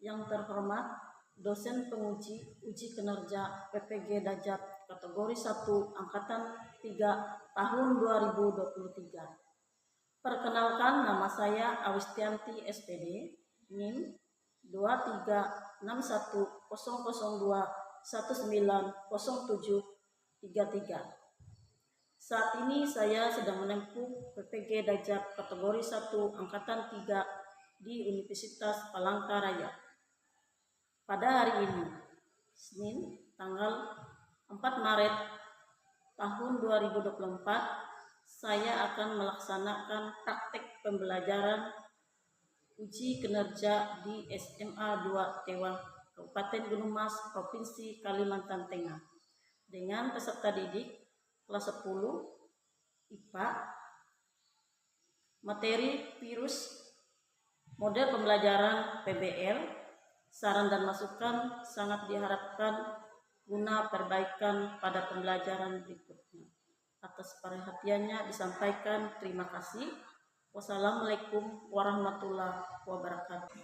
Yang terhormat dosen penguji uji kinerja PPG Dajab kategori 1 angkatan 3 tahun 2023. Perkenalkan, nama saya Awistianti SPD, NIM 236102190733. Saat ini saya sedang menempuh PPG Dajab kategori 1 angkatan 3 di Universitas Palangkaraya. Pada hari ini, Senin, tanggal 4 Maret tahun 2024, saya akan melaksanakan praktek pembelajaran uji kinerja di SMA 2 Tewa, Kabupaten Gunung Mas, Provinsi Kalimantan Tengah, dengan peserta didik kelas 10 IPA, materi virus, model pembelajaran PBL. Saran dan masukan sangat diharapkan guna perbaikan pada pembelajaran berikutnya. Atas perhatiannya disampaikan terima kasih. Wassalamualaikum warahmatullahi wabarakatuh.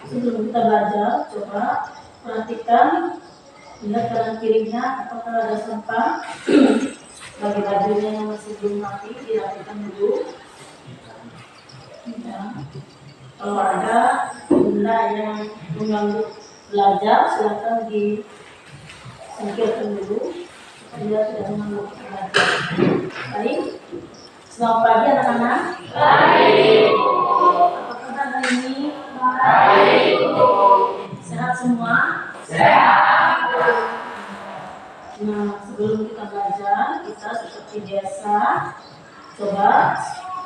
Sebelum kita belajar, coba perhatikan, lihat kanan kirinya apakah ada sampah. Bagi bajunya yang masih belum rapi, dirapikan dulu. Ya. Kalau ada benda yang mengganggu belajar, silakan disingkirkan dulu. Dia sudah mengganggu belajar. Baik, selamat pagi anak-anak. Baik. Apa kabar hari ini? Baik. Sehat semua? Sehat. Nah, sebelum kita belajar, kita seperti biasa coba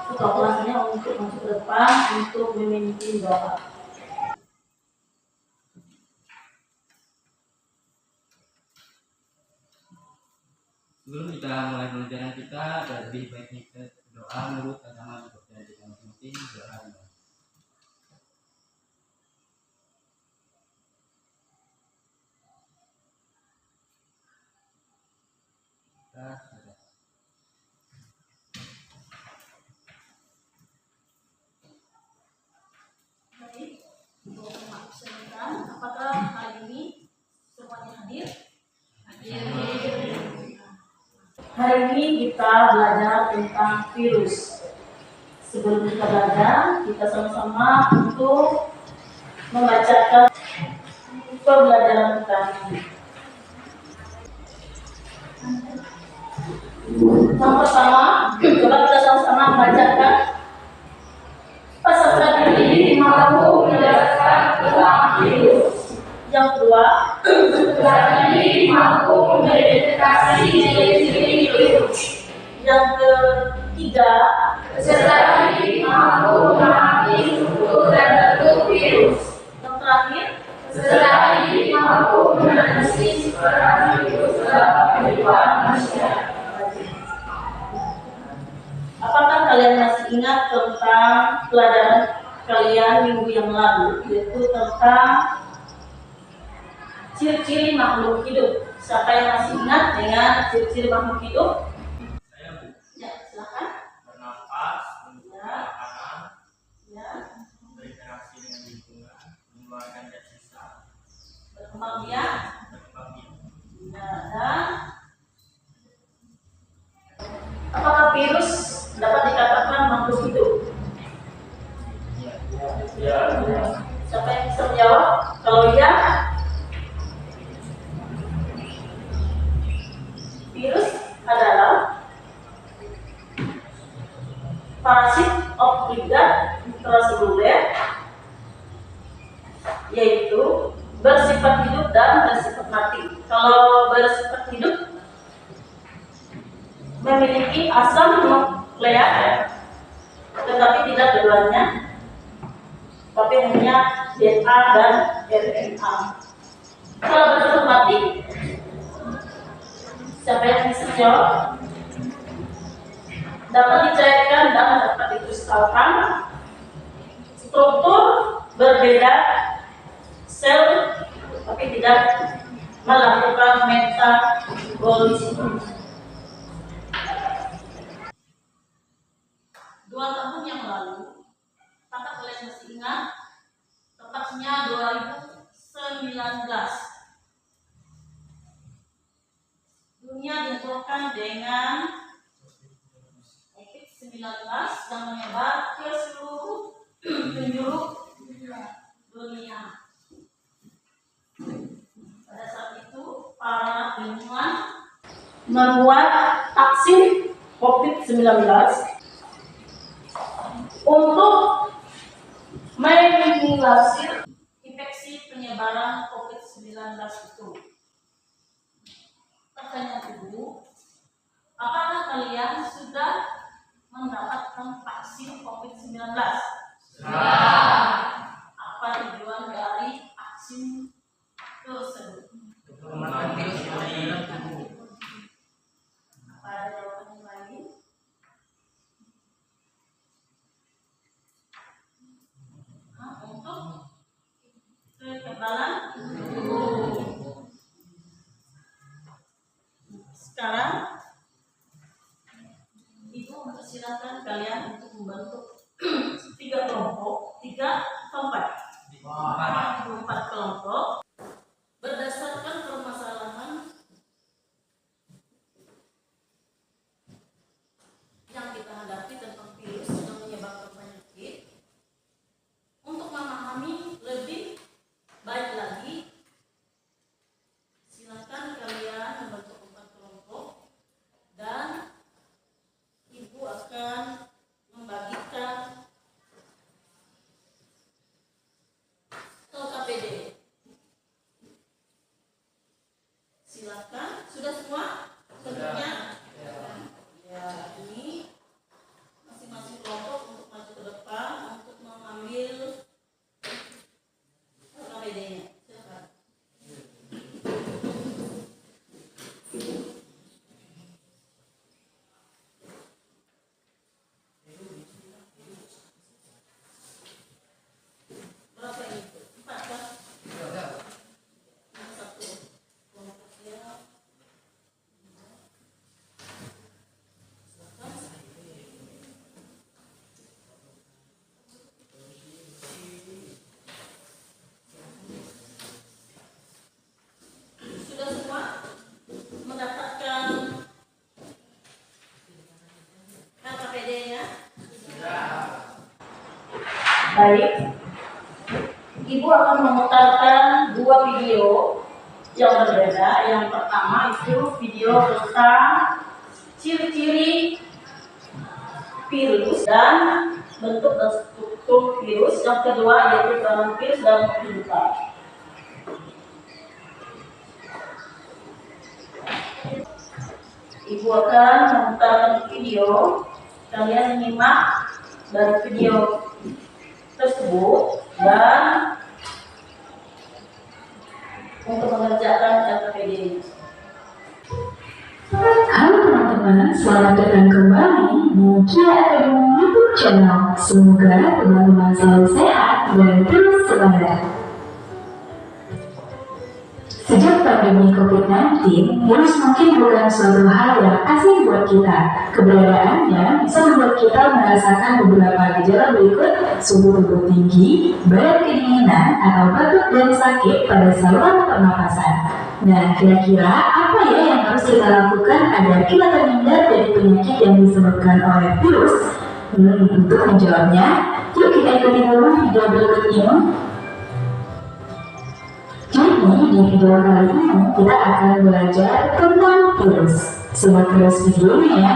buka kelasnya untuk masuk ke depan untuk memimpin doa. Sebelum kita mulai pelajaran kita, lebih baiknya kita doa menurut agama kita masing-masing. Doa dulu. Baik, untuk memaksanakan, apakah hari ini semuanya hadir? Hadir. Hari ini kita belajar tentang virus. Sebelum kita belajar, kita sama-sama untuk membacakan pembelajaran kita. Yang pertama, coba kita sama-sama membacakan. Peserta didik mampu menjelaskan tentang virus. Yang kedua, peserta didik mampu mengidentifikasi ciri-ciri virus. Yang ketiga, peserta didik mampu memahami struktur dan bentuk virus. Yang terakhir, peserta didik mampu menganalisis peran virus dalam kehidupan manusia. Apakah kalian masih ingat tentang pelajaran kalian minggu yang lalu, yaitu tentang ciri-ciri makhluk hidup? Siapa yang masih ingat dengan ciri-ciri makhluk hidup? Saya, Bu. Ya, silakan. Bernafas, mengumpulkan makanan, Ya. berinteraksi dengan lingkungan, mengeluarkan zat sisa, Berkembang biak, berkembang biak, mati. Kalau bersifat hidup memiliki asam nukleat, tetapi tidak keduanya, tapi hanya DNA dan RNA. Kalau bersifat mati, siapa yang bisa jawab? Dapat dicairkan dan dapat dikristalkan. Struktur berbeda sel, tapi tidak melakukan metabolisme. 2 tahun yang lalu, apakah kalian masih ingat? Tepatnya 2019. Dunia dihebohkan dengan COVID-19 yang menyebar ke seluruh penjuru dunia. Pada saat itu, para ilmuwan membuat vaksin COVID-19 untuk meminimalisir infeksi penyebaran COVID-19 itu. Pertanyaan kedua, apakah kalian sudah mendapatkan vaksin COVID-19? Apa tujuan dari vaksin tersebut? Pengembangan virus di dalam tubuh. Apa ada jawaban yang lain? Untuk kekebalan tubuh. Sekarang Ibu mempersilahkan kalian untuk membentuk 3 kelompok, 3 atau 4 kelompok berdasarkan permasalahan yang kita hadapi tentang virus yang menyebabkan penyakit. Untuk memahami lebih baik lagi, silakan kalian membentuk 4 kelompok dan Ibu akan membagikan LKPD. Silakan, sudah semua? Tentunya. Ya, ini masing-masing kelompok untuk maju ke depan untuk mengambil LKPD-nya. Silakan. Berapa ini? 4 kan? Yang satu kelompoknya. Sudah semua mendapatkan LKPD-nya? Baik. Ibu akan memutarkan 2 video yang berbeda. Yang pertama itu video tentang ciri-ciri virus dan bentuk dan struktur virus. Yang kedua yaitu peranan virus dalam kehidupan. Ibu akan memutarkan video. Kalian menyimak dari video tersebut dan untuk mengerjakan LKPD. Halo teman-teman, selamat datang kembali di Kia Academy YouTube channel. Semoga teman-teman selalu sehat dan terus semangat. Sejak pandemi COVID-19, virus mungkin bukan suatu hal yang asing buat kita. Keberadaannya bisa membuat kita merasakan beberapa gejala berikut: suhu tubuh tinggi, badan kedinginan, atau batuk dan sakit pada saluran pernapasan. Nah, kira-kira apa ya yang harus kita lakukan agar kita terhindar dari penyakit yang disebabkan oleh virus? Untuk menjawabnya, yuk kita ikuti dulu video berikut ini. Jadi di video kali ini kita akan belajar tentang virus. Simak terus videonya ya.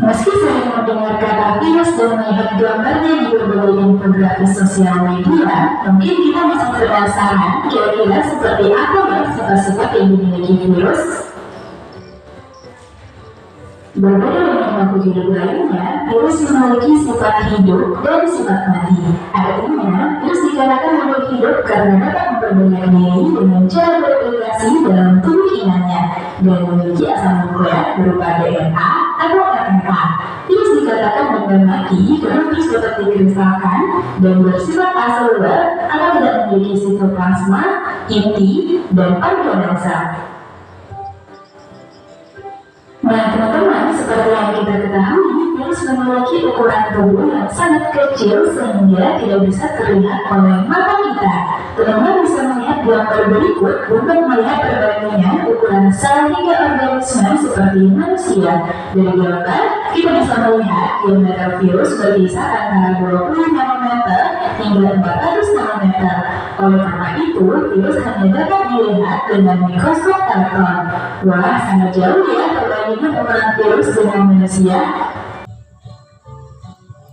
Meski sering mendengar kata virus dan melihat gambarnya di berbagai infografis sosial media, mungkin kita bisa penasaran kira-kira seperti apa ya sifat-sifat yang dimiliki virus? Berbeda dengan makhluk hidup lainnya, virus memiliki sifat hidup dan sifat mati. Artinya, virus dikatakan makhluk hidup karena dapat memperbanyak diri dengan cara bereplikasi dalam tubuh inangnya dan memiliki asam nukleat berupa DNA atau RNA. Virus dikatakan benda mati karena virus dapat dikristalkan dan bersifat aseluler atau tidak memiliki sitoplasma, inti, dan organel. Nah teman-teman, seperti yang kita ketahui, virus memiliki ukuran tubuh yang sangat kecil sehingga tidak bisa terlihat oleh mata kita. Teman-teman bisa melihat gambar berikut untuk melihat perbandingan ukuran sel hingga organisme seperti manusia. Dari gambar, kita bisa melihat diameter virus berkisar antara 20 nanometer hingga 400 nanometer. Oleh karena itu, virus hanya dapat dilihat dengan mikroskop elektron. Wah, sangat jauh ya perbandingan ukuran virus dengan manusia.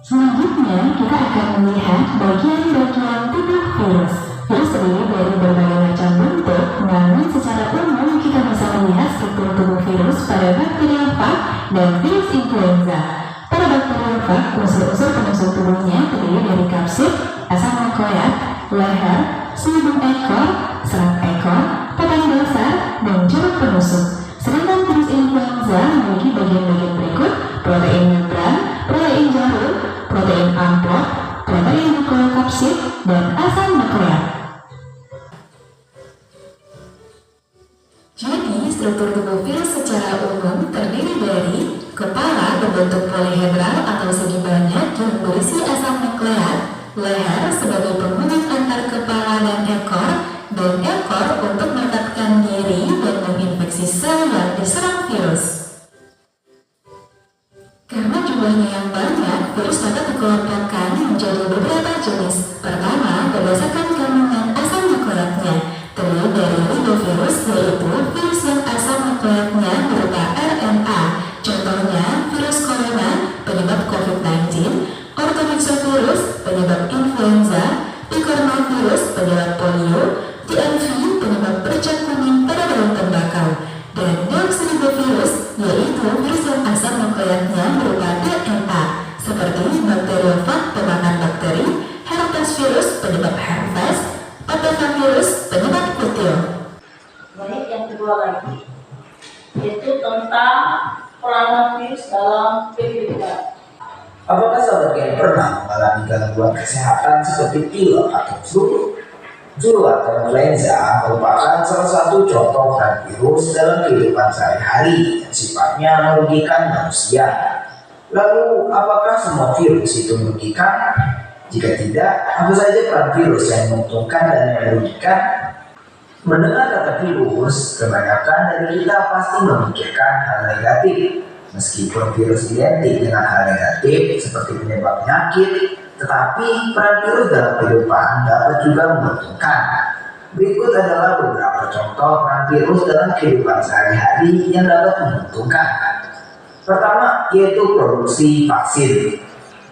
Selanjutnya, kita akan melihat bagian-bagian tubuh virus. Virus terdiri dari berbagai macam bentuk, namun secara umum kita bisa melihat struktur tubuh virus pada bakteriofag dan virus influenza. Pada bakteriofag, unsur-unsur penyusun tubuhnya terdiri dari kapsul, asam nukleat, leher, selubung ekor, serat ekor, papan dasar, dan jarum penusuk. Sedangkan virus influenza memiliki bagian-bagian berikut: protein membran, protein jarum, protein amplop, protein nukleokapsid, dan asam nukleat. Jadi, struktur tubuh virus secara umum terdiri dari kepala berbentuk polihedral atau segi banyak yang berisi asam nukleat, leher sebagai penghubung antar kepala dan ekor untuk mendekatkan diri dan menginfeksi sel yang diserang virus. Karena jumlahnya yang banyak, virus dapat dikelompokkan menjadi beberapa jenis. Pertama, berdasarkan kandungan asam nukleatnya, terdiri dari ribovirus, yaitu virus yang asam nukleatnya berupa RNA. Contohnya, virus corona penyebab COVID-19, ortomyxovirus penyebab influenza, picornavirus penyebab polio, TMV penyebab bercak kuning pada daun tembakau, dan deoxyribovirus yaitu virus yang asam nukleatnya berupa DNA seperti bakteriofag pemakan bakteri, herpesvirus penyebab herpes, papavirus penyebab kutil. Baik, yang kedua lagi yaitu tentang peranan virus dalam kehidupan. Apakah sahabat kalian pernah mengalami gangguan kesehatan seperti pilek atau flu? Flu atau influenza merupakan salah satu contoh peran virus dalam kehidupan sehari-hari yang sifatnya merugikan manusia. Lalu, apakah semua virus itu merugikan? Jika tidak, apa saja peran virus yang menguntungkan dan yang merugikan? Mendengar kata virus, kebanyakan dari kita pasti memikirkan hal negatif. Meskipun virus identik dengan hal negatif seperti penyebab penyakit, tetapi peran virus dalam kehidupan dapat juga menguntungkan. Berikut adalah beberapa contoh peran virus dalam kehidupan sehari-hari yang dapat menguntungkan. Pertama, yaitu produksi vaksin.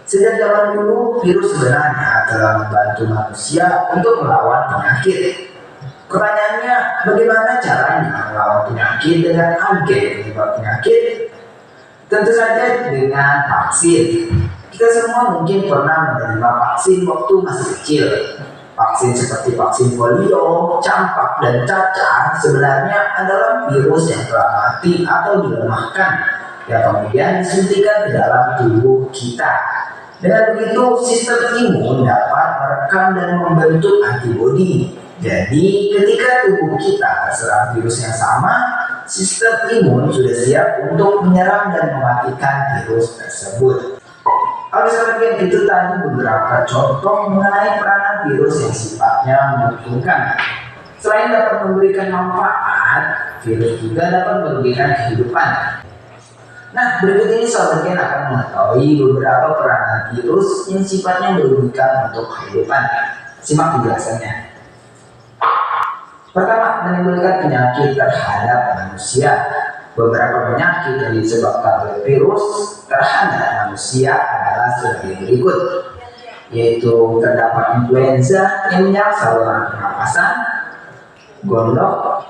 Sejak zaman dulu, virus sebenarnya telah membantu manusia untuk melawan penyakit. Pertanyaannya, bagaimana caranya melawan penyakit dengan agen penyebab penyakit? Tentu saja dengan vaksin. Kita semua mungkin pernah menerima vaksin waktu masih kecil. Vaksin seperti vaksin polio, campak, dan cacar sebenarnya adalah virus yang telah mati atau dilemahkan yang kemudian disuntikan ke dalam tubuh kita. Dengan begitu, sistem imun dapat merekam dan membentuk antibodi. Jadi, ketika tubuh kita terserang virus yang sama, sistem imun sudah siap untuk menyerang dan mematikan virus tersebut. Oleh sebab itu tadi beberapa contoh mengenai peranan virus yang sifatnya menguntungkan. Selain dapat memberikan manfaat, virus juga dapat merugikan kehidupan. Nah, berikut ini sahabat Gen akan mengetahui beberapa peranan virus yang sifatnya merugikan untuk kehidupan. Simak penjelasannya. Pertama, menimbulkan penyakit terhadap manusia. Beberapa penyakit yang disebabkan oleh virus terhadap manusia adalah sebagai berikut, yaitu terdapat influenza yang menyerang saluran pernapasan, gondok,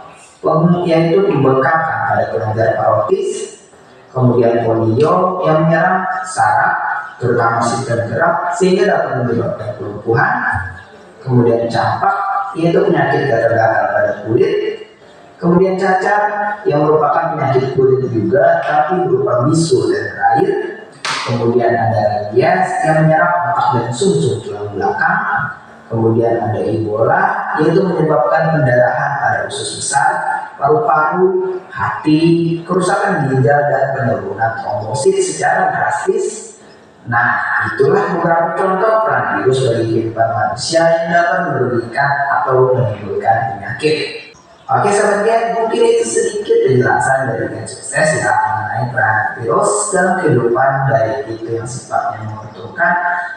yaitu pembengkakan pada kelenjar parotis, kemudian polio yang menyerang saraf, terutama sistem gerak sehingga dapat menyebabkan kelumpuhan, kemudian campak, yaitu penyakit gatal-gatal pada kulit, kemudian cacar yang merupakan penyakit kulit juga tapi berupa bisul dan berair, kemudian ada rabies yang menyerang otak dan sumsum tulang belakang, kemudian ada Ebola yaitu menyebabkan pendarahan pada usus besar, paru-paru, hati, kerusakan ginjal dan penurunan trombosit secara drastis. Nah, itulah beberapa contoh peran virus bagi kehidupan manusia yang dapat merugikan atau menimbulkan penyakit. Oke sahabat Gen, mungkin itu sedikit penjelasan dari Gen Sukses ya mengenai peran virus dalam kehidupan, baik itu yang sifatnya menguntungkan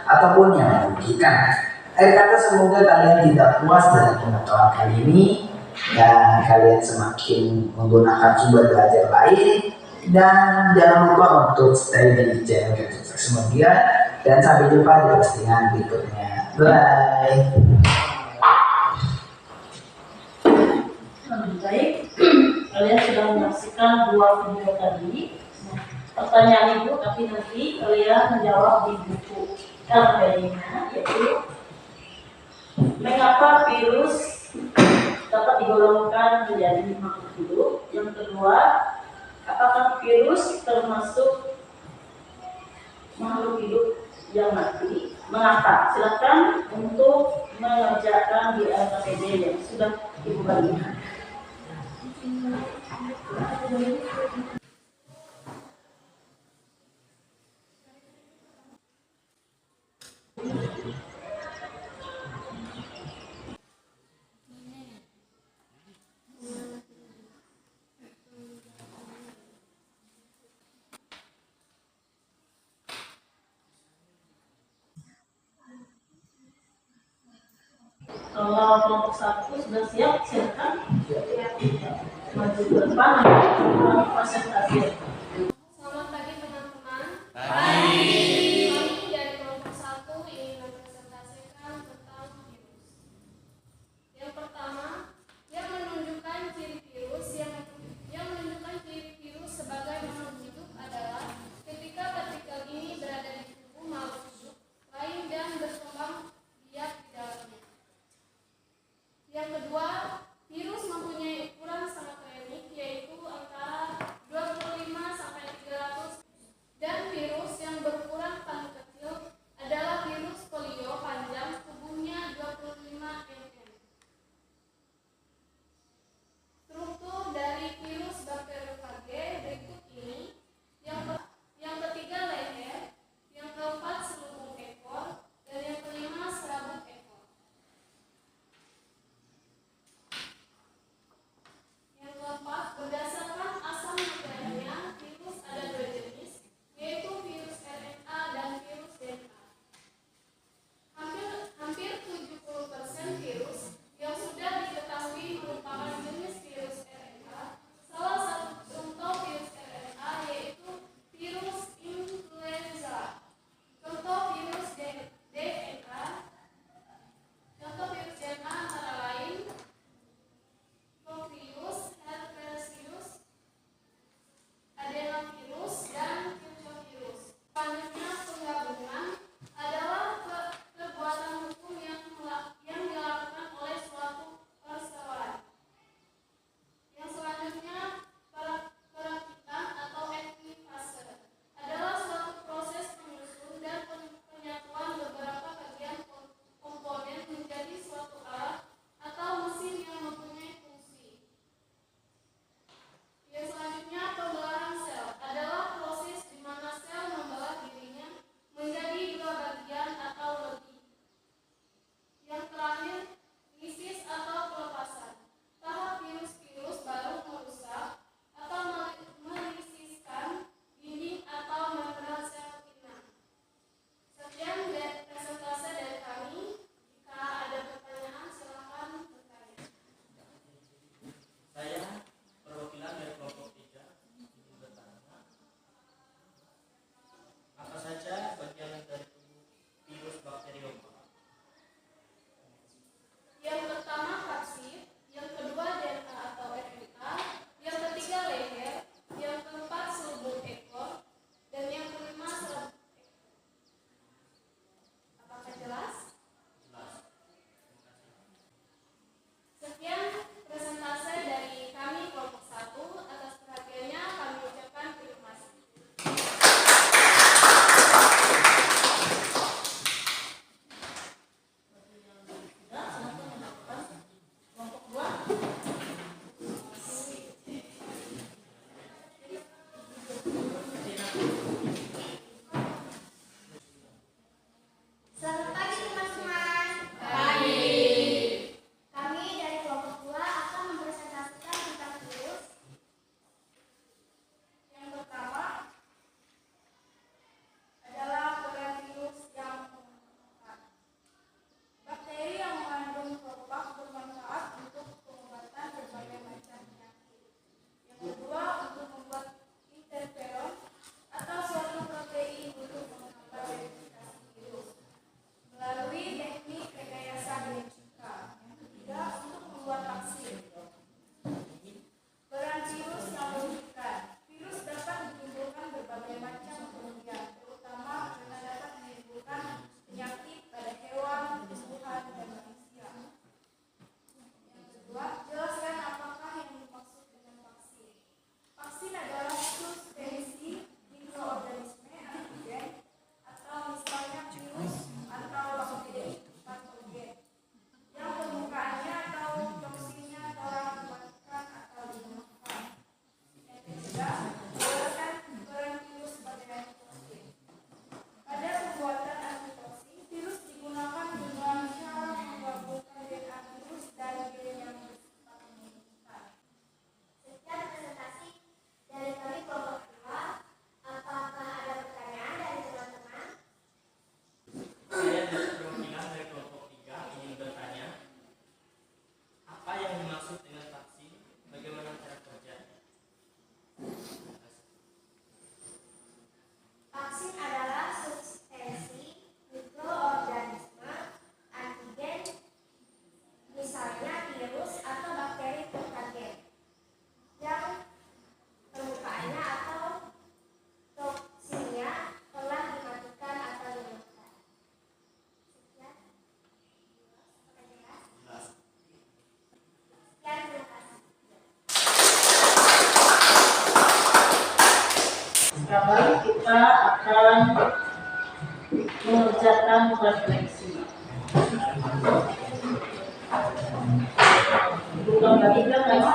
ataupun yang merugikan. Akhir kata, semoga kalian tidak puas dengan pengetahuan kali ini dan kalian semakin menggunakan sumber belajar lain, dan jangan lupa untuk stay di channel Gen Sukses Media, dan sampai jumpa di postingan berikutnya. Bye. Baik, kalian sudah menyaksikan 2 video tadi. Nah, pertanyaan ibu, tapi nanti kalian menjawab di buku LPI-nya, yaitu mengapa virus dapat digolongkan menjadi makhluk hidup. Yang kedua, apakah virus termasuk makhluk hidup yang mati? Mengapa? Silakan untuk mengerjakan di LKPD yang sudah ibu bagikan. Kalau kelompok 1 sudah siap, silakan maju ke depan untuk presentasi. Selamat pagi teman-teman. Kami dari kelompok 1 ingin mempresentasikan tentang virus. Yang pertama, yang menunjukkan ciri virus sebagai makhluk hidup adalah ketika partikel ini berada di tubuh makhluk hidup lain dan berkembang biak di dalamnya. Yang kedua, virus mempunyai ukuran sangat unik, yaitu antara 25 Peran virus yang mematikan. Virus dapat menimbulkan berbagai macam kerugian, terutama karena dapat menimbulkan penyakit pada hewan, tumbuhan, dan manusia. Yang kedua, jelaskan apakah yang dimaksud dengan vaksin. Vaksin adalah substansi mikroorganisme antigen atau misalnya virus atau bakteri patogen yang permukaannya atau toksinnya telah dimatikan atau dilemahkan. Yang ketiga, jelaskan peran virus sebagai antitoksin. Pada pembuatan antitoksin, virus digunakan dengan cara menggabungkan DNA virus dan gen yang bersifat memungkinkan. Sekian presentasi dari kami kelompok 2. Apakah ada pertanyaan dari teman-teman? Saya dari perwakilan dari kelompok 3 ingin bertanya, apa yang dimaksud dengan vaksin? Bagaimana cara kerjanya? Vaksin adalah substansi mikroorganisme antigen, misalnya virus atau bakteri patogen, yang permukaannya atau toksinnya telah dimatikan atau dilemahkan. Sekian. Apakah jelas? Sekian, terima kasih. Sekarang kita akan mengerjakan refleksi. Bukan bagi guys ya.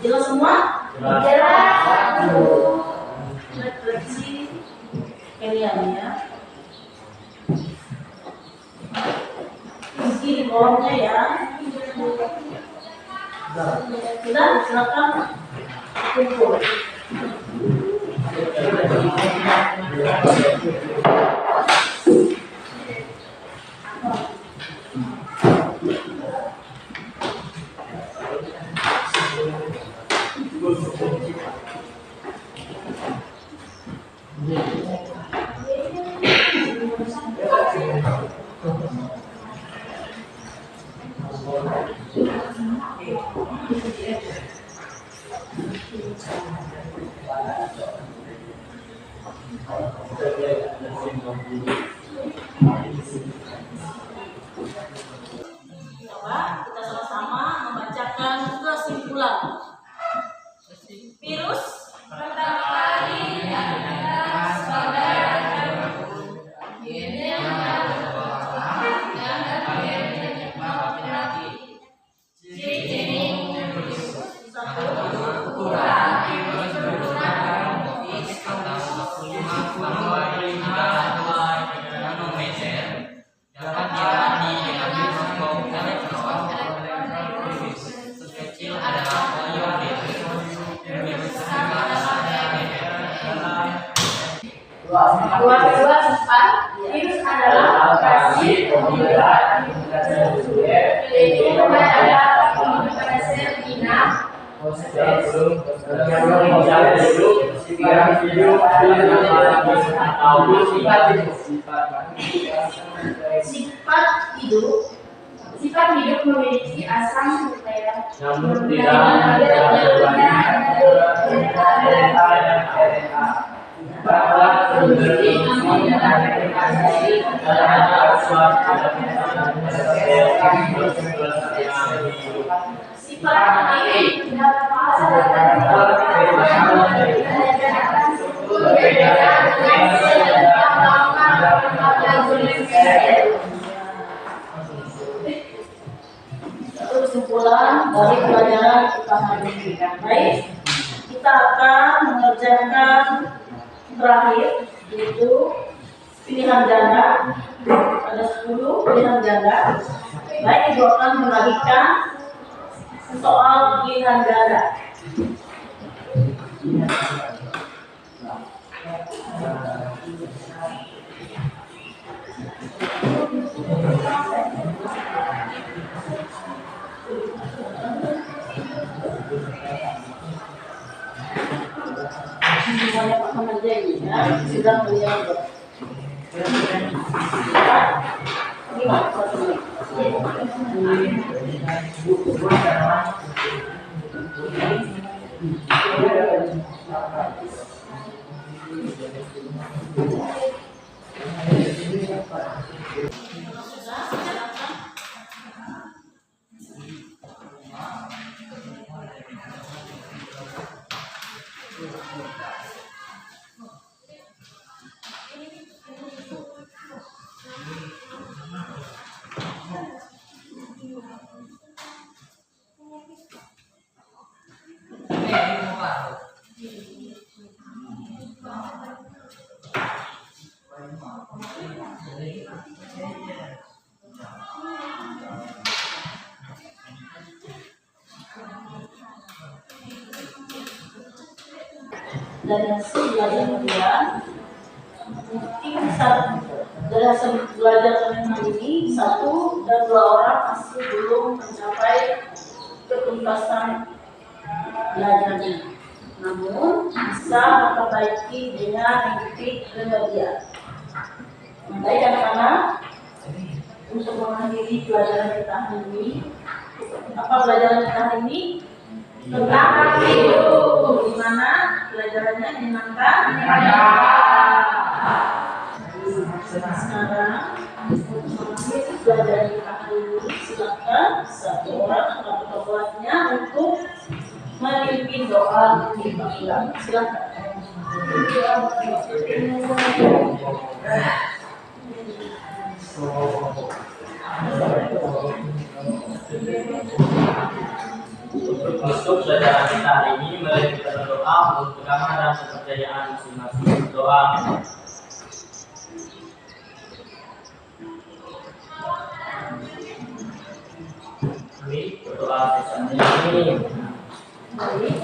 Jelas semua? Jelas. Refleksi pilihannya. Isi di bawahnya ya. Sudah, silakan kumpul. Coba kita sama-sama membacakan kesimpulan. Virus Pertama kali adalah saudara yang Dua sifat virus adalah operasi pembunuhan yaitu pada sel inang sifat hidup memiliki asam nuklear namun tidak ada bahwa memiliki sifat ini dapat Itu kesimpulan dari pelajaran utama ini. Baik, kita akan mengerjakan terakhir, yaitu pilihan ganda. Ada 10 pilihan ganda. Baik, ibu akan membagikan soal pilihan ganda. Semuanya paham aja ini ya, sudah melihat. Gimana? Dan hasil belajar kalian mungkin dari hasil belajar kalian hari ini 1 dan 2 orang masih belum mencapai ketuntasan belajarnya, namun bisa memperbaiki dengan mengikuti remedial. Baik anak-anak, untuk mengakhiri pelajaran kita hari ini, apa pelajaran kita hari ini? Tentang hidup, di mana pelajarannya menyenangkan. Sekarang untuk pelajaran kita hari ini, silakan 1 orang atau ketuanya untuk memimpin doa kita ulang. Silakan. Untuk pelajaran kita hari ini, mari kita berdoa untuk keamanan dan kepercayaan masing-masing. Doa. Amin. Berdoa. Amin. Baik.